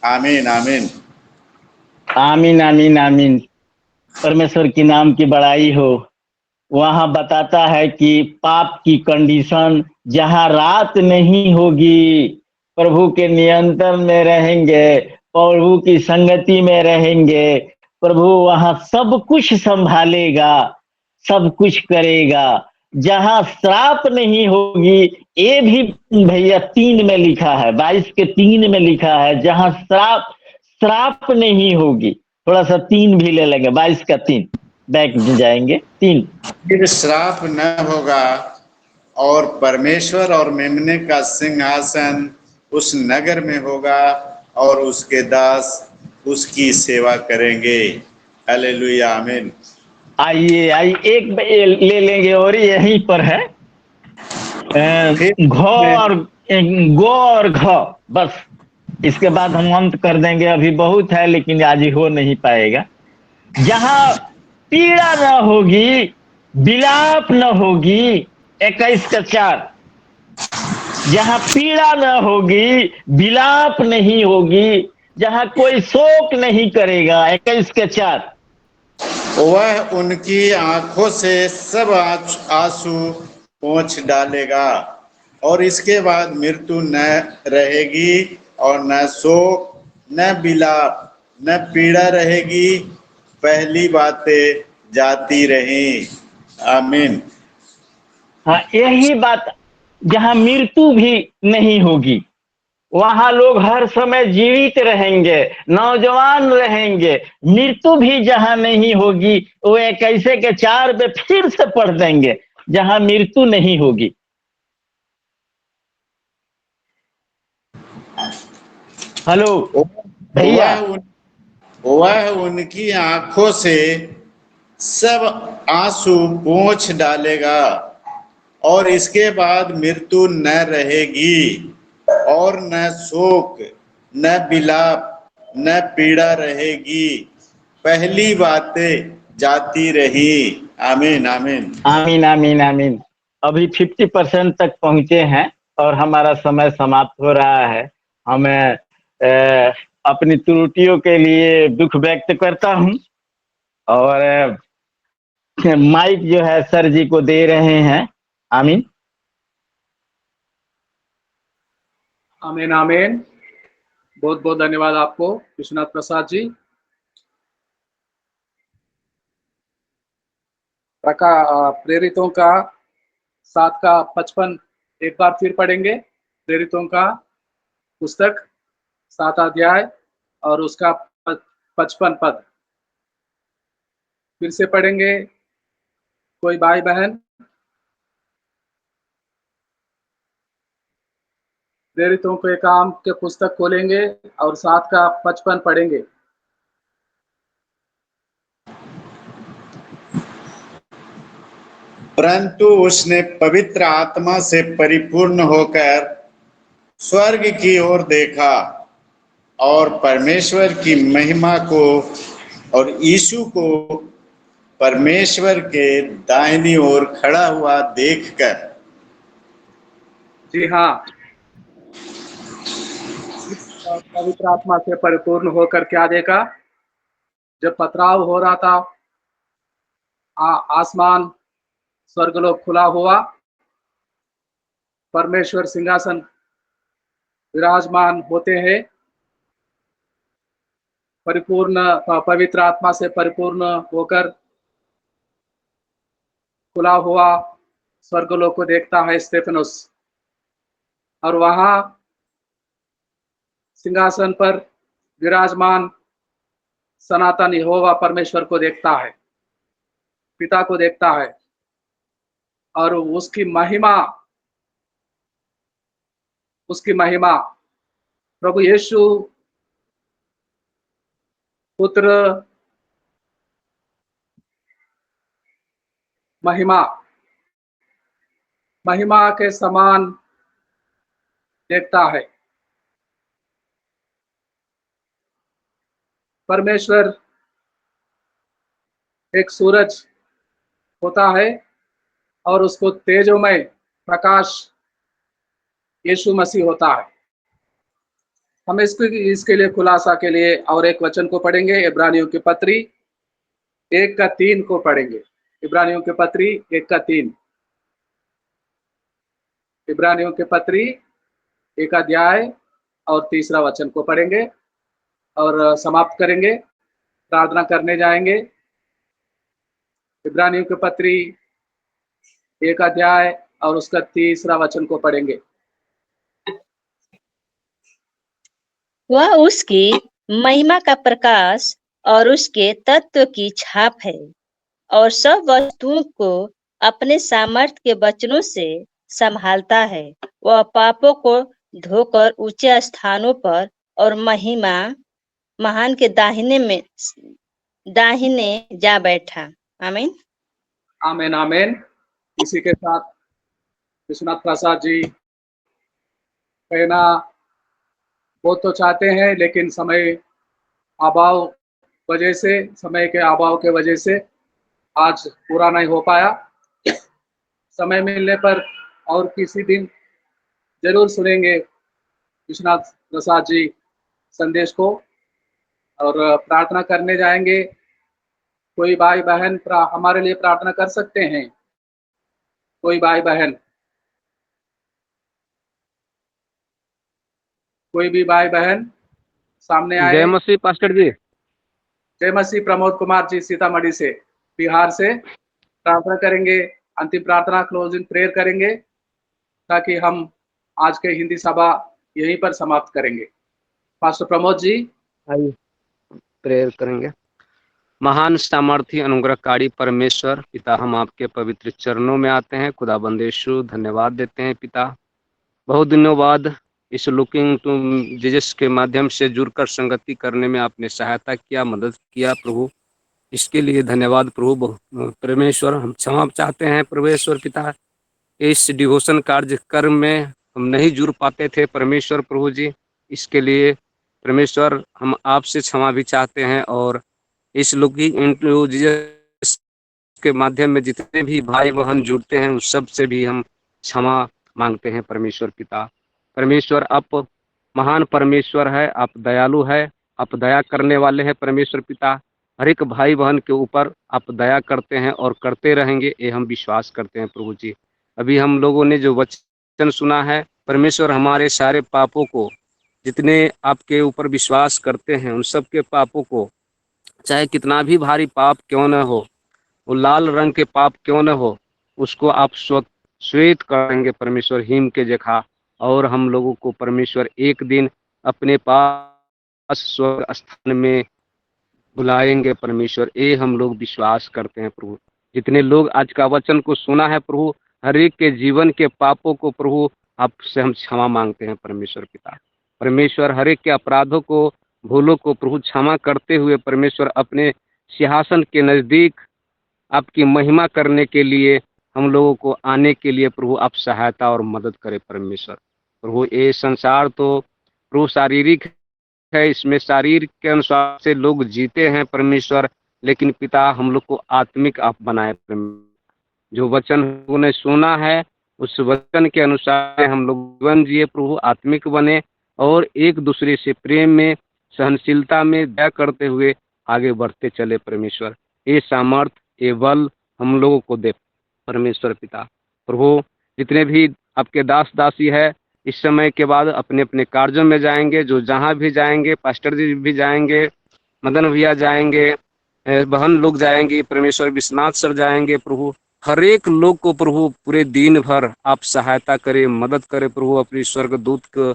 Speaker 2: आमीन आमीन
Speaker 1: आमीन आमीन आमीन। परमेश्वर के नाम की बड़ाई हो। वहां बताता है कि पाप की कंडीशन जहां रात नहीं होगी, प्रभु के नियंत्रण में रहेंगे, प्रभु की संगति में रहेंगे, प्रभु वहां सब कुछ संभालेगा, सब कुछ करेगा। जहां श्राप नहीं होगी, ये भी भैया 3 में लिखा है, 22 के 3 में लिखा है, जहां श्राप नहीं होगी। थोड़ा सा 3 भी ले लेंगे, 22 का 3 बैक जाएंगे 3।
Speaker 2: फिर श्राप न होगा और परमेश्वर और मेमने का सिंहासन उस नगर में होगा और उसके दास उसकी सेवा करेंगे। हालेलुया आमीन।
Speaker 1: आइए आइए एक ले लेंगे और यहीं पर है घ और गो और घ, बस इसके बाद हम अंत कर देंगे। अभी बहुत है लेकिन आज हो नहीं पाएगा। जहां पीड़ा न होगी, विलाप न होगी, 21 का 4। जहां पीड़ा न होगी, विलाप नहीं होगी, जहां कोई शोक नहीं करेगा, 21 के 4।
Speaker 2: वह उनकी आंखों से सब आंसू पोंछ डालेगा और इसके बाद मृत्यु न रहेगी और न शोक न विलाप न पीड़ा रहेगी, पहली बातें जाती रहीं। आमीन।
Speaker 1: हाँ यही बात, जहां मृत्यु भी नहीं होगी, वहां लोग हर समय जीवित रहेंगे, नौजवान रहेंगे। मृत्यु भी जहां नहीं होगी, वो 21 के 4 में फिर से पढ़ देंगे, जहां मृत्यु नहीं होगी। हेलो भैया।
Speaker 2: वह उनकी आंखों से सब आंसू पोंछ डालेगा और इसके बाद मृत्यु न रहेगी और न शोक न विलाप न पीड़ा रहेगी, पहली बातें जाती रही। आमीन आमीन
Speaker 1: आमीन आमीन आमीन। अभी 50% तक पहुंचे हैं और हमारा समय समाप्त हो रहा है। हमें अपनी त्रुटियों के लिए दुख व्यक्त करता हूं और माइक जो है सर जी को दे रहे हैं। आमीन
Speaker 5: आमीन आमीन। बहुत बहुत धन्यवाद आपको विश्वनाथ प्रसाद जी। प्रेरितों का 7 का 55 एक बार फिर पढ़ेंगे। प्रेरितों का पुस्तक 7 अध्याय और उसका 55 पद फिर से पढ़ेंगे। कोई भाई बहन? प्रेरितों के काम के पुस्तक खोलेंगे और 7 का 55 पढ़ेंगे।
Speaker 2: परंतु उसने पवित्र आत्मा से परिपूर्ण होकर स्वर्ग की ओर देखा और परमेश्वर की महिमा को और यीशु को परमेश्वर के दाहिनी ओर खड़ा हुआ देखकर।
Speaker 5: जी हाँ, पवित्र आत्मा से परिपूर्ण होकर क्या देखा? जब पथराव हो रहा था, आसमान स्वर्गलोक खुला हुआ, परमेश्वर सिंहासन विराजमान होते हैं, परिपूर्ण पवित्र आत्मा से परिपूर्ण होकर खुला हुआ स्वर्गलोक को देखता है स्तेफनोस, और वहां सिंहासन पर विराजमान सनातन यहोवा परमेश्वर को देखता है, पिता को देखता है, और उसकी महिमा प्रभु यीशु पुत्र महिमा के समान देखता है। परमेश्वर एक सूरज होता है और उसको तेजोमय प्रकाश यीशु मसीह होता है। हम इसके लिए खुलासा के लिए और एक वचन को पढ़ेंगे। इब्रानियों की पत्री 1 का 3 को पढ़ेंगे। इब्रानियों की पत्री 1 का 3। इब्रानियों की पत्री 1 अध्याय और 3रा वचन को पढ़ेंगे और समाप्त करेंगे, प्रार्थना करने जाएंगे। इब्रानियों की पत्री 1 अध्याय और उसका 3रा वचन को पढ़ेंगे।
Speaker 3: वह उसकी महिमा का प्रकाश और उसके तत्व की छाप है और सब वस्तुओं को अपने सामर्थ्य के वचनों से संभालता है। वह पापों को धोकर ऊंचे स्थानों पर और महिमा महान के दाहिने जा बैठा। आमीन
Speaker 5: आमीन आमीन। इसी के साथ विश्वनाथ प्रसाद जी कहना वो तो चाहते हैं, लेकिन समय के अभाव के वजह से आज पूरा नहीं हो पाया। समय मिलने पर और किसी दिन जरूर सुनेंगे विश्वनाथ प्रसाद जी संदेश को और प्रार्थना करने जाएंगे। कोई भाई बहन हमारे लिए प्रार्थना कर सकते हैं? कोई भाई बहन, कोई भी भाई बहन सामने आए?
Speaker 6: जय मसीह पास्टर जी।
Speaker 5: जय मसीह। प्रमोद कुमार जी सीतामढ़ी से, बिहार से प्रार्थना करेंगे। अंतिम प्रार्थना, क्लोजिंग प्रेयर करेंगे ताकि हम आज के हिंदी सभा यहीं पर समाप्त करेंगे। पास्टर प्रमोद जी
Speaker 6: आइए प्रेयर करेंगे। महान सामर्थी अनुग्रहकारी परमेश्वर पिता, हम आपके पवित्र चरणों में आते हैं। खुदाबंद यीशु, धन्यवाद देते हैं पिता। बहुत दिनों बाद इस लुकिंग टू जीसस के माध्यम से जुड़कर संगति करने में आपने सहायता किया, मदद किया प्रभु। इसके लिए धन्यवाद प्रभु। परमेश्वर हम क्षमा चाहते हैं परमेश्वर पिता, इस डिवोशन कार्यक्रम में हम नहीं जुड़ पाते थे परमेश्वर प्रभु जी, इसके लिए परमेश्वर हम आपसे क्षमा भी चाहते हैं। और इस लुकिंग इनटू जीसस के माध्यम में जितने भी भाई बहन जुड़ते हैं उस सब से भी हम क्षमा मांगते हैं परमेश्वर पिता। परमेश्वर आप महान परमेश्वर है, आप दयालु है, आप दया करने वाले हैं परमेश्वर पिता। हर एक भाई बहन के ऊपर आप दया करते हैं और करते रहेंगे, ये हम विश्वास करते हैं प्रभु जी। अभी हम लोगों ने जो वचन सुना है परमेश्वर, हमारे सारे पापों को, जितने आपके ऊपर विश्वास करते हैं उन सब के पापों को, चाहे कितना भी भारी पाप क्यों न हो, वो लाल रंग के पाप क्यों न हो, उसको आप श्वेत करेंगे परमेश्वर हिम के जगह। और हम लोगों को परमेश्वर एक दिन अपने पास स्वर्ग स्थान में बुलाएंगे परमेश्वर, ये हम लोग विश्वास करते हैं प्रभु। जितने लोग आज का वचन को सुना है प्रभु, हर एक के जीवन के पापों को प्रभु आपसे हम क्षमा मांगते हैं परमेश्वर पिता। परमेश्वर हर एक के अपराधों को, भूलों को प्रभु क्षमा करते हुए परमेश्वर अपने सिंहासन के नज़दीक आपकी महिमा करने के लिए हम लोगों को आने के लिए प्रभु आप सहायता और मदद करें परमेश्वर। प्रभु ये संसार तो प्रभु शारीरिक है, इसमें शरीर के अनुसार से लोग जीते हैं परमेश्वर, लेकिन पिता हम लोग को आत्मिक आप बनाए। जो वचन लोगों ने सुना है उस वचन के अनुसार हम लोग जीवन जिए प्रभु, आत्मिक बने और एक दूसरे से प्रेम में, सहनशीलता में, दया करते हुए आगे बढ़ते चले परमेश्वर। ये सामर्थ्य, ये बल हम लोगों को दे परमेश्वर पिता। प्रभु जितने भी आपके दास दासी है इस समय के बाद अपने अपने कार्यों में जाएंगे, जो जहाँ भी जाएंगे, पास्टर जी भी जाएंगे, मदन भैया जाएंगे, बहन लोग जाएंगे, परमेश्वर विश्वनाथ सर जाएंगे प्रभु, हर एक लोग को प्रभु पूरे दिन भर आप सहायता करें, मदद करें प्रभु। अपनी स्वर्गदूत को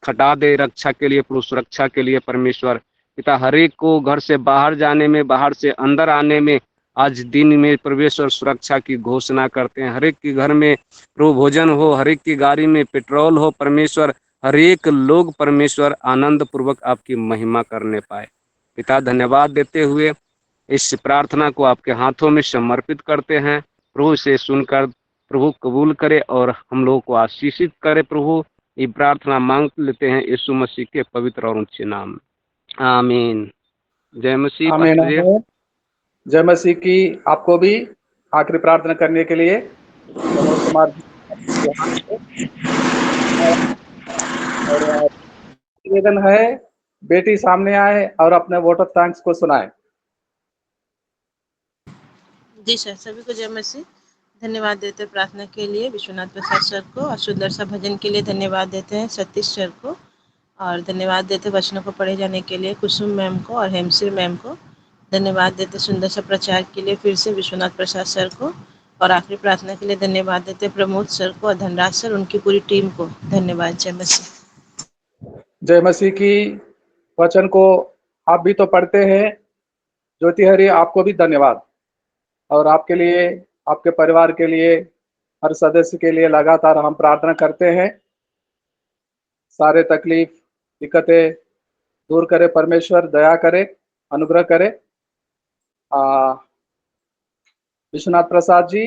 Speaker 6: खटा दे रक्षा के लिए प्रभु, सुरक्षा के लिए परमेश्वर पिता। हर एक को घर से बाहर जाने में, बाहर से अंदर आने में आज दिन में परमेश्वर सुरक्षा की घोषणा करते हैं। हर एक के घर में प्रभु भोजन हो, हर एक की गाड़ी में पेट्रोल हो परमेश्वर, हर एक लोग परमेश्वर आनंद पूर्वक आपकी महिमा करने पाए पिता। धन्यवाद देते हुए इस प्रार्थना को आपके हाथों में समर्पित करते हैं प्रभु। से सुनकर प्रभु कबूल करे और हम लोगों को आशीषित करे प्रभु। ये प्रार्थना मांग लेते हैं यीशु मसीह के पवित्र और ऊंचे नाम में, आमीन। जय मसीह।
Speaker 5: आमीन, आमीन। जय मसीह की। आपको भी आखिरी प्रार्थना करने के लिए प्रमोद कुमार और निवेदन है, बेटी सामने आए और अपने वोट ऑफ थैंक्स को सुनाए।
Speaker 4: जी सर, सभी को जय मसीह। धन्यवाद देते हैं प्रार्थना के लिए विश्वनाथ प्रसाद सर को, और सुदर्शा भजन के लिए धन्यवाद देते हैं सतीश सर को, और धन्यवाद देते वचनों को पढ़े जाने के लिए कुसुम मैम को और हेमसिर मैम को। धन्यवाद देते सुंदर सा प्रचार के लिए फिर से विश्वनाथ प्रसाद सर को, और आखिरी प्रार्थना के लिए धन्यवाद देते प्रमोद सर को और धनराज सर, उनकी पूरी टीम को धन्यवाद। जय मसीह।
Speaker 5: जय मसीह की। वचन को आप भी तो पढ़ते हैं, ज्योति हरी, आपको भी धन्यवाद। और आपके लिए, आपके परिवार के लिए, हर सदस्य के लिए लगातार हम प्रार्थना करते हैं। सारे तकलीफ, दिक्कतें दूर करे परमेश्वर, दया करे, अनुग्रह करे। विश्वनाथ प्रसाद जी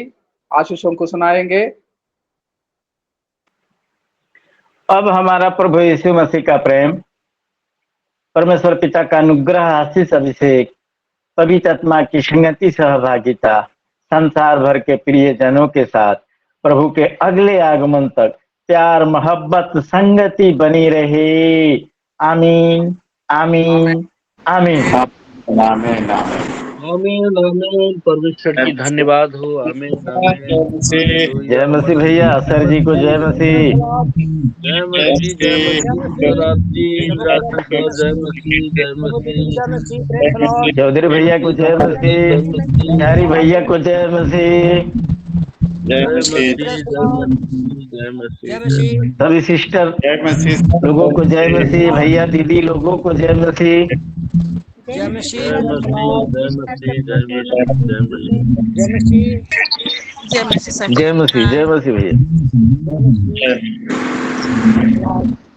Speaker 5: आशीषों को सुनाएंगे।
Speaker 1: अब हमारा प्रभु यीशु मसीह का प्रेम, परमेश्वर पिता का अनुग्रह, आशीष, अभिषेक, पवित्र आत्मा की संगति, सहभागिता संसार भर के प्रियजनों के साथ प्रभु के अगले आगमन तक प्यार, मोहब्बत, संगति बनी रहे। आमीन, आमीन, आमीन,
Speaker 2: आमीन।
Speaker 7: आमीन, आमीन। परमेश्वर की धन्यवाद हो। आमीन, आमीन।
Speaker 1: जय मसीह भैया, सर जी को जय मसीह।
Speaker 7: जय मसीह, जय मसीह। जय मसीह, जय मसीह।
Speaker 1: चौधरी भैया को जय मसीह, प्यारी भैया को जय मसीह।
Speaker 2: जय मसीह,
Speaker 7: जय मसीह।
Speaker 1: सभी सिस्टर लोगों को जय मसीह, भैया दीदी लोगों को जय मसीह।
Speaker 7: जय मसीह, जय मसीह, जय मसीह, जय मसीह।
Speaker 1: जय मसीह, जय मसीह भैया।
Speaker 8: धन्यवाद।